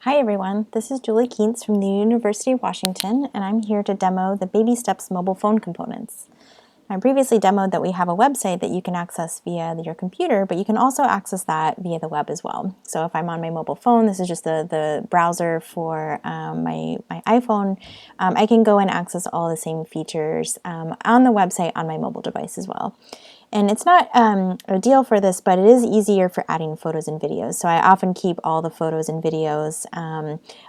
Hi everyone, this is Julie Keats from the University of Washington, and I'm here to demo the Baby Steps mobile phone components. I previously demoed that we have a website that you can access via your computer, but you can also access that via the web as well. So if I'm on my mobile phone, this is just the browser for my iPhone, I can go and access all the same features on the website on my mobile device as well. And it's not ideal for this, but it is easier for adding photos and videos. So I often keep all the photos and videos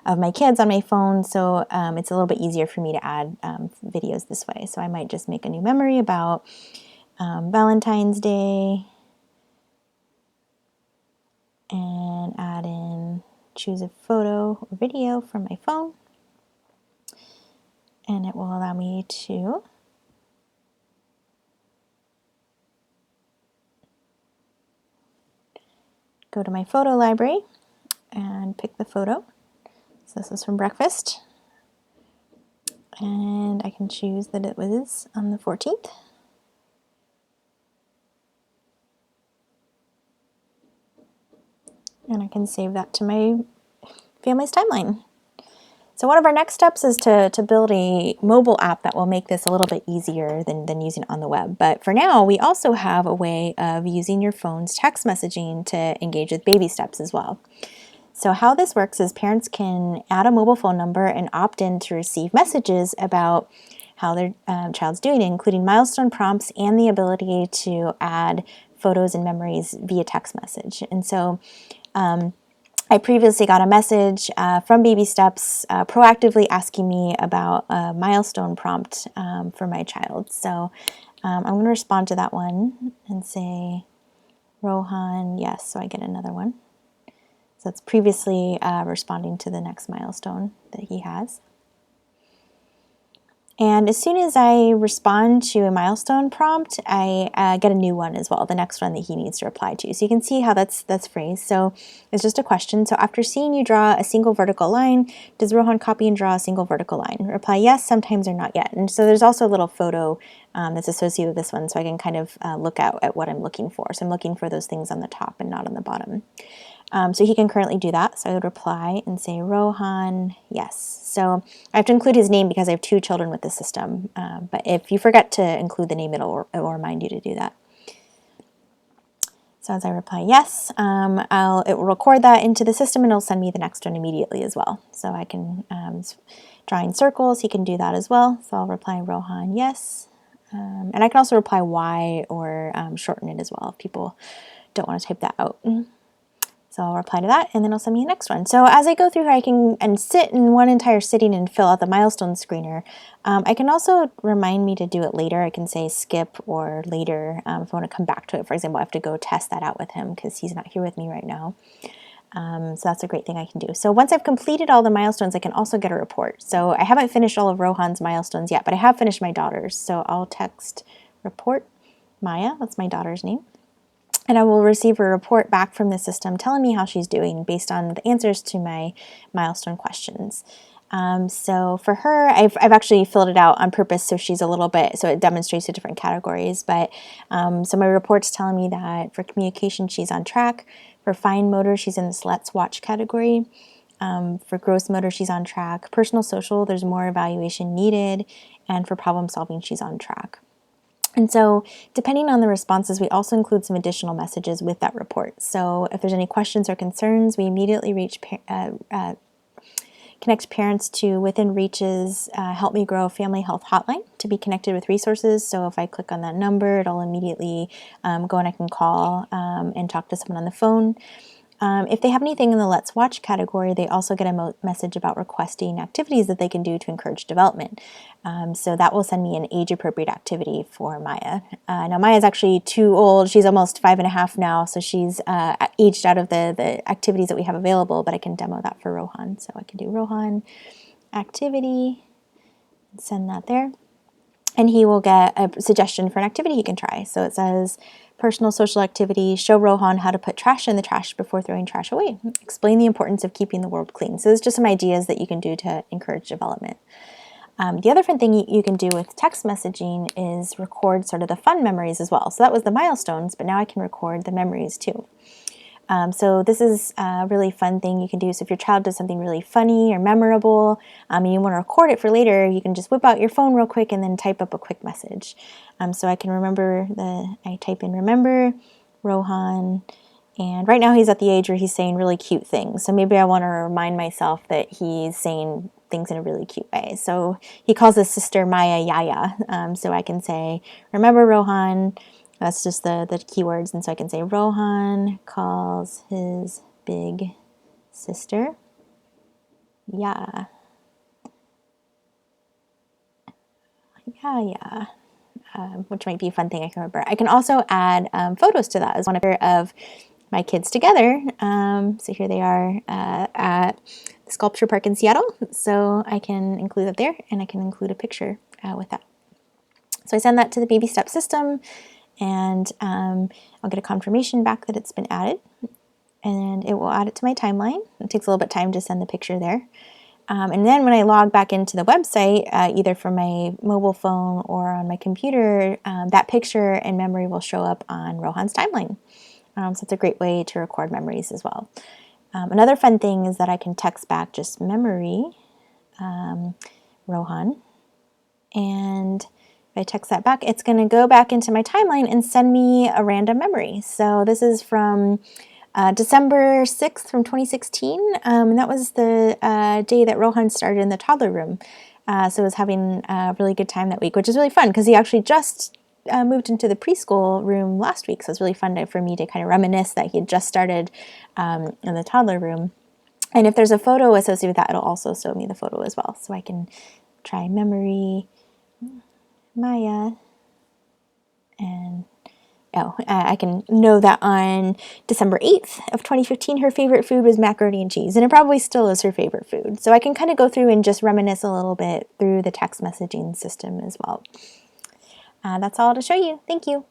of my kids on my phone, so it's a little bit easier for me to add videos this way. So I might just make a new memory about Valentine's Day and add in, choose a photo or video from my phone, and it will allow me to go to my photo library and pick the photo. So this is from breakfast, and I can choose that it was on the 14th. And I can save that to my family's timeline. So one of our next steps is to build a mobile app that will make this a little bit easier than using it on the web. But for now, we also have a way of using your phone's text messaging to engage with Baby Steps as well. So how this works is parents can add a mobile phone number and opt in to receive messages about how their child's doing, including milestone prompts and the ability to add photos and memories via text message. And so I previously got a message from Baby Steps proactively asking me about a milestone prompt for my child. So I'm going to respond to that one and say, Rohan, yes, so I get another one. So it's previously responding to the next milestone that he has. And as soon as I respond to a milestone prompt, I get a new one as well, the next one that he needs to reply to. So you can see how that's phrased. So it's just a question. So after seeing you draw a single vertical line, does Rohan copy and draw a single vertical line? Reply yes, sometimes, or not yet. And so there's also a little photo that's associated with this one, so I can kind of look at what I'm looking for. So I'm looking for those things on the top and not on the bottom. So he can currently do that. So I would reply and say, Rohan, yes. So I have to include his name because I have 2 children with the system. But if you forget to include the name, it will remind you to do that. So as I reply yes, it will record that into the system and it'll send me the next one immediately as well. So I can, drawing circles, he can do that as well. So I'll reply Rohan, yes. And I can also reply Y or shorten it as well if people don't want to type that out. So I'll reply to that, and then it'll send me the next one. So as I go through here, I can sit in one entire sitting and fill out the milestone screener. I can also remind me to do it later. I can say skip or later if I want to come back to it. For example, I have to go test that out with him because he's not here with me right now. So that's a great thing I can do. So once I've completed all the milestones, I can also get a report. So I haven't finished all of Rohan's milestones yet, but I have finished my daughter's. So I'll text report Maya, that's my daughter's name. And I will receive a report back from the system telling me how she's doing based on the answers to my milestone questions. So for her, I've actually filled it out on purpose so she's a little bit, so it demonstrates the different categories. But so my report's telling me that for communication, she's on track. For fine motor, she's in this Let's Watch category. For gross motor, she's on track. Personal social, there's more evaluation needed. And for problem solving, she's on track. And so depending on the responses, we also include some additional messages with that report. So if there's any questions or concerns, we immediately connect parents to Within Reach's Help Me Grow Family Health Hotline to be connected with resources. So if I click on that number, it'll immediately go and I can call and talk to someone on the phone. If they have anything in the Let's Watch category, they also get a message about requesting activities that they can do to encourage development. So that will send me an age-appropriate activity for Maya. Now Maya's actually too old. She's almost 5.5 now, so she's aged out of the activities that we have available, but I can demo that for Rohan. So I can do Rohan activity and send that there. And he will get a suggestion for an activity he can try. So it says, personal social activity, show Rohan how to put trash in the trash before throwing trash away. Explain the importance of keeping the world clean. So there's just some ideas that you can do to encourage development. The other fun thing you can do with text messaging is record sort of the fun memories as well. So that was the milestones, but now I can record the memories too. So this is a really fun thing you can do. So if your child does something really funny or memorable, and you want to record it for later, you can just whip out your phone real quick and then type up a quick message. So I can I type in remember Rohan, and right now he's at the age where he's saying really cute things. So maybe I want to remind myself that he's saying things in a really cute way. So he calls his sister Maya Yaya. So I can say, remember Rohan. That's just the keywords. And so I can say Rohan calls his big sister Yaya. Yaya. Which might be a fun thing I can remember. I can also add photos to that as one of my kids together. So here they are at the Sculpture Park in Seattle. So I can include that there, and I can include a picture with that. So I send that to the Baby Step system, and I'll get a confirmation back that it's been added, and it will add it to my timeline. It takes a little bit of time to send the picture there. And then when I log back into the website, either from my mobile phone or on my computer, that picture and memory will show up on Rohan's timeline. So it's a great way to record memories as well. Another fun thing is that I can text back just memory, Rohan. And if I text that back, it's going to go back into my timeline and send me a random memory. So this is from December 6th from 2016, and that was the day that Rohan started in the toddler room. So I was having a really good time that week, which is really fun because he actually just moved into the preschool room last week. So it's really fun for me to kind of reminisce that he had just started in the toddler room. And if there's a photo associated with that, it'll also show me the photo as well. So I can try memory, Maya, and I can know that on December 8th of 2015, her favorite food was macaroni and cheese, and it probably still is her favorite food. So I can kind of go through and just reminisce a little bit through the text messaging system as well. That's all to show you. Thank you.